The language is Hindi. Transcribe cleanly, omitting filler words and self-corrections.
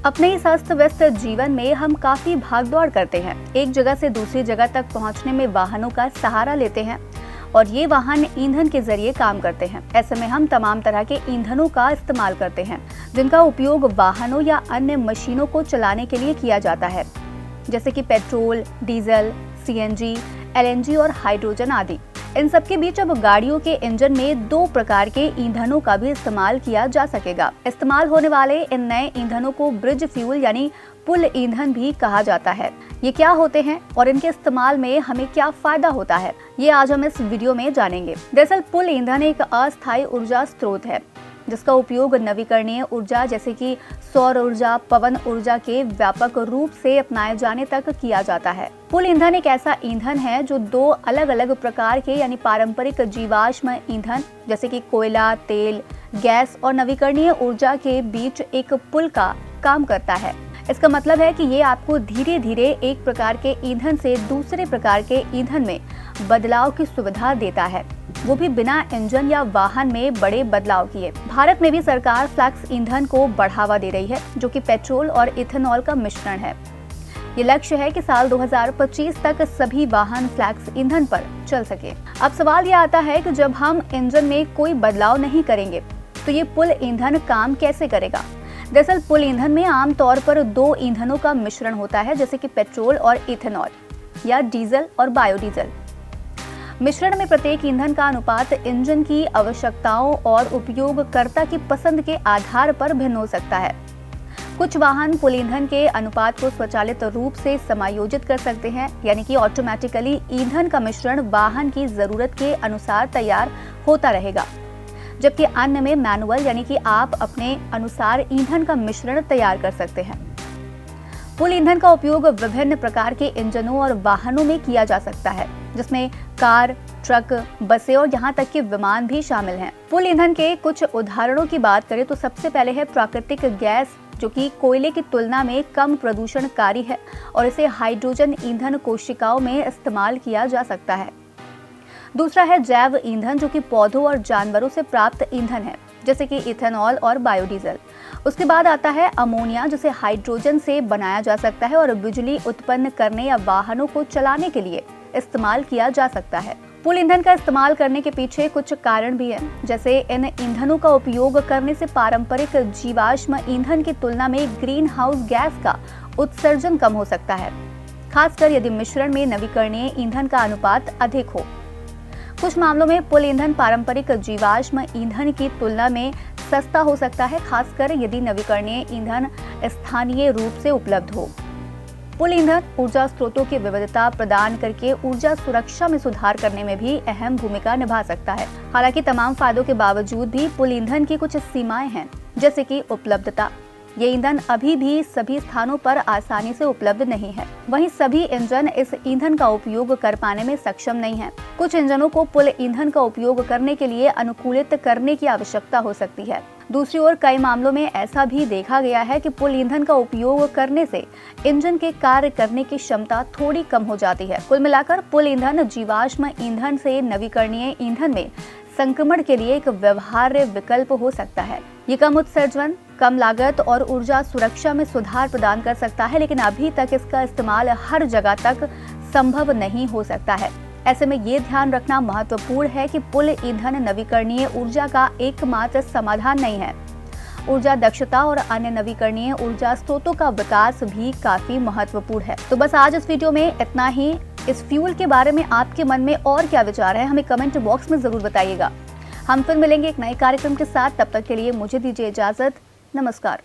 अपने इस अस्त व्यस्त जीवन में हम काफी भागदौड़ करते हैं। एक जगह से दूसरी जगह तक पहुंचने में वाहनों का सहारा लेते हैं और ये वाहन ईंधन के जरिए काम करते हैं। ऐसे में हम तमाम तरह के ईंधनों का इस्तेमाल करते हैं जिनका उपयोग वाहनों या अन्य मशीनों को चलाने के लिए किया जाता है, जैसे कि पेट्रोल, डीजल, सीएनजी, एलएनजी और हाइड्रोजन आदि। इन सब के बीच अब गाड़ियों के इंजन में 2 प्रकार के ईंधनों का भी इस्तेमाल किया जा सकेगा। इस्तेमाल होने वाले इन नए ईंधनों को ब्रिज फ्यूल यानी पुल ईंधन भी कहा जाता है। ये क्या होते हैं और इनके इस्तेमाल में हमें क्या फायदा होता है, ये आज हम इस वीडियो में जानेंगे। दरअसल पुल ईंधन एक अस्थायी ऊर्जा स्रोत है जिसका उपयोग नवीकरणीय ऊर्जा जैसे कि सौर ऊर्जा, पवन ऊर्जा के व्यापक रूप से अपनाए जाने तक किया जाता है। पुल ईंधन एक ऐसा ईंधन है जो 2 अलग अलग प्रकार के यानी पारंपरिक जीवाश्म ईंधन जैसे कि कोयला, तेल, गैस और नवीकरणीय ऊर्जा के बीच एक पुल का काम करता है। इसका मतलब है कि ये आपको धीरे धीरे एक प्रकार के ईंधन से दूसरे प्रकार के ईंधन में बदलाव की सुविधा देता है, वो भी बिना इंजन या वाहन में बड़े बदलाव किए। भारत में भी सरकार फ्लैक्स ईंधन को बढ़ावा दे रही है जो कि पेट्रोल और इथेनॉल का मिश्रण है। ये लक्ष्य है कि साल 2025 तक सभी वाहन फ्लैक्स ईंधन पर चल सके। अब सवाल ये आता है कि जब हम इंजन में कोई बदलाव नहीं करेंगे तो ये पुल ईंधन काम कैसे करेगा। दरअसल पुल ईंधन में आमतौर पर 2 ईंधनों का मिश्रण होता है, जैसे कि पेट्रोल और इथेनॉल या डीजल और बायोडीजल। मिश्रण में प्रत्येक ईंधन का अनुपात इंजन की आवश्यकताओं और उपयोगकर्ता की पसंद के आधार पर भिन्न हो सकता है। कुछ वाहन पुल ईंधन के अनुपात को स्वचालित रूप से समायोजित कर सकते हैं, यानी कि ऑटोमेटिकली ईंधन का मिश्रण वाहन की जरूरत के अनुसार तैयार होता रहेगा, जबकि अन्य में मैनुअल यानी कि आप अपने अनुसार ईंधन का मिश्रण तैयार कर सकते हैं। पुल ईंधन का उपयोग विभिन्न प्रकार के इंजनों और वाहनों में किया जा सकता है, जिसमें कार, ट्रक, बसें और यहाँ तक कि विमान भी शामिल हैं। पुल ईंधन के कुछ उदाहरणों की बात करें तो सबसे पहले है प्राकृतिक गैस, जो कि कोयले की तुलना में कम प्रदूषणकारी है और इसे हाइड्रोजन ईंधन कोशिकाओं में इस्तेमाल किया जा सकता है। दूसरा है जैव ईंधन, जो कि पौधों और जानवरों से प्राप्त ईंधन है, जैसे कि इथेनॉल और बायोडीजल। उसके बाद आता है अमोनिया, जिसे हाइड्रोजन से बनाया जा सकता है और बिजली उत्पन्न करने या वाहनों को चलाने के लिए इस्तेमाल किया जा सकता है। पुल ईंधन का इस्तेमाल करने के पीछे कुछ कारण भी हैं, जैसे इन ईंधनों का उपयोग करने से पारंपरिक जीवाश्म ईंधन की तुलना में ग्रीन हाउस गैस का उत्सर्जन कम हो सकता है, खासकर यदि मिश्रण में नवीकरणीय ईंधन का अनुपात अधिक हो। कुछ मामलों में पुल ईंधन पारंपरिक जीवाश्म ईंधन की तुलना में सस्ता हो सकता है, खासकर यदि नवीकरणीय ईंधन स्थानीय रूप से उपलब्ध हो। पुल ईंधन ऊर्जा स्रोतों की विविधता प्रदान करके ऊर्जा सुरक्षा में सुधार करने में भी अहम भूमिका निभा सकता है। हालांकि तमाम फायदों के बावजूद भी पुल ईंधन की कुछ सीमाएं हैं, जैसे कि उपलब्धता। ये ईंधन अभी भी सभी स्थानों पर आसानी से उपलब्ध नहीं है। वहीं सभी इंजन इस ईंधन का उपयोग कर पाने में सक्षम नहीं है। कुछ इंजनों को पुल ईंधन का उपयोग करने के लिए अनुकूलित करने की आवश्यकता हो सकती है। दूसरी ओर कई मामलों में ऐसा भी देखा गया है कि पुल ईंधन का उपयोग करने से इंजन के कार्य करने की क्षमता थोड़ी कम हो जाती है। कुल मिलाकर पुल ईंधन जीवाश्म ईंधन से नवीकरणीय ईंधन में संक्रमण के लिए एक व्यवहार्य विकल्प हो सकता है। ये कम उत्सर्जन, कम लागत और ऊर्जा सुरक्षा में सुधार प्रदान कर सकता है, लेकिन अभी तक इसका इस्तेमाल हर जगह तक संभव नहीं हो सकता है। ऐसे में ये ध्यान रखना महत्वपूर्ण है कि पुल ईंधन नवीकरणीय ऊर्जा का एकमात्र समाधान नहीं है। ऊर्जा दक्षता और अन्य नवीकरणीय ऊर्जा स्रोतों का विकास भी काफी महत्वपूर्ण है। तो बस आज इस वीडियो में इतना ही। इस फ्यूल के बारे में आपके मन में और क्या विचार है, हमें कमेंट बॉक्स में जरूर बताइएगा। हम फिर मिलेंगे एक नए कार्यक्रम के साथ। तब तक के लिए मुझे दीजिए इजाजत। नमस्कार।